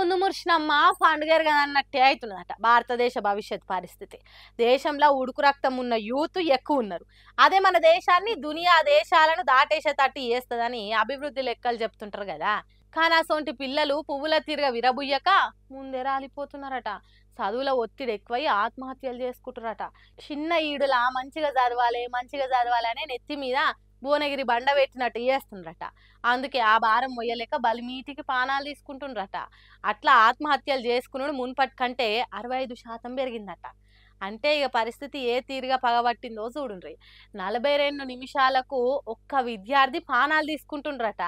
ముందు మురిసినమ్మ పండుగరు కదా అన్నట్టే అవుతున్నదట భారతదేశ భవిష్యత్ పరిస్థితి. దేశంలో ఉడుకు రక్తం ఉన్న యూత్ ఎక్కువ ఉన్నారు. అదే మన దేశాన్ని దునియా దేశాలను దాటేసేటట్టు చేస్తుందని అభివృద్ధి లెక్కలు చెప్తుంటారు కదా. కానీ అసొంటి పిల్లలు పువ్వుల తీరుగా విరబుయ్యక ముందే రాలిపోతున్నారట. చదువుల ఒత్తిడి ఎక్కువై ఆత్మహత్యలు చేసుకుంటారట. చిన్న ఈడులా మంచిగా చదవాలి అనే నెత్తి మీద భువనగిరి బండ పెట్టినట్టు చేస్తుండ్రట. అందుకే ఆ భారం మొయ్యలేక బలిమీటికి పానాలు తీసుకుంటుండ్రట. అట్లా ఆత్మహత్యలు చేసుకునుడు మున్పటి కంటే 65% పెరిగిందట. అంటే ఇక పరిస్థితి ఏ తీరుగా పగబట్టిందో చూడుండ్రి. 42 నిమిషాలకు ఒక్క విద్యార్థి పానాలు తీసుకుంటుండ్రట.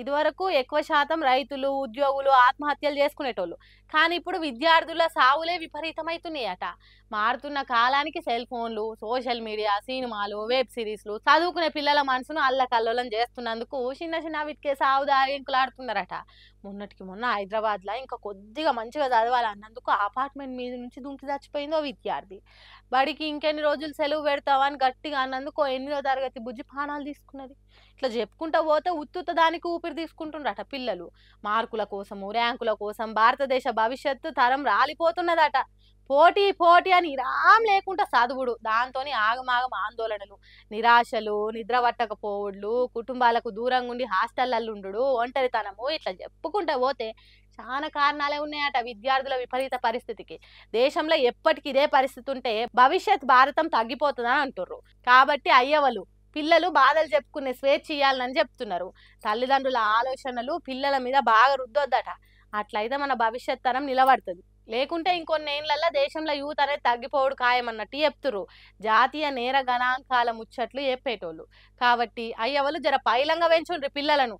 ఇదివరకు ఎక్కువ శాతం రైతులు, ఉద్యోగులు ఆత్మహత్యలు చేసుకునేటోళ్ళు. కానీ ఇప్పుడు విద్యార్థుల సావులే విపరీతమైతున్నాయట. మారుతున్న కాలానికి సెల్ ఫోన్లు, సోషల్ మీడియా, సినిమాలు, వెబ్ సిరీస్లు చదువుకునే పిల్లల మనసును అల్లకల్లోలం చేస్తున్నందుకు చిన్న చిన్న వీటికే సావు దారింకులాడుతున్నారట. మొన్నటికి మొన్న హైదరాబాద్లో ఇంకా కొద్దిగా మంచిగా చదవాలన్నందుకు అపార్ట్మెంట్ మీద నుంచి దుంకి చచ్చిపోయిందో విద్యార్థి. బడికి ఇంకెన్ని రోజులు సెలవు పెడతావని గట్టిగా అన్నందుకు 8వ తరగతి బుజ్జి ప్రాణాలు తీసుకున్నది. ఇట్లా చెప్పుకుంటా పోతే ఉత్తుత్త దానికి ఊపిరి తీసుకుంటుండ్రట పిల్లలు. మార్కుల కోసము, ర్యాంకుల కోసం భారతదేశ భవిష్యత్తు తరం రాలిపోతున్నదట. పోటీ పోటీ అని ఇరాం లేకుండా చదువుడు, దాంతోని ఆగమాగం ఆందోళనలు, నిరాశలు, నిద్ర పట్టకపోవుళ్ళు, కుటుంబాలకు దూరంగా ఉండి హాస్టళ్లలో ఒంటరితనము, ఇట్లా చెప్పుకుంటా పోతే చాలా కారణాలే ఉన్నాయట విద్యార్థుల విపరీత పరిస్థితికి. దేశంలో ఎప్పటికి ఇదే పరిస్థితి ఉంటే భవిష్యత్ భారతం తగ్గిపోతుందని అంటుర్రు. కాబట్టి అయ్యవలు పిల్లలు బాధలు చెప్పుకునే స్వేచ్ఛ ఇయ్యాలని చెప్తున్నారు. తల్లిదండ్రుల ఆలోచనలు పిల్లల మీద బాగా రుద్దొద్దట. అట్లయితే మన భవిష్యత్ తరం నిలబడుతుంది. లేకుంటే ఇంకొన్ని ఏళ్లలో దేశంలో యూత్ అనేది తగ్గిపోవడు ఖాయమన్నట్టు చెప్తుర్రు జాతీయ నేర గణాంకాల ముచ్చట్లు చెప్పేటోళ్ళు. కాబట్టి అయ్యవలు జర పైలంగా పెంచుండ్రి పిల్లలను.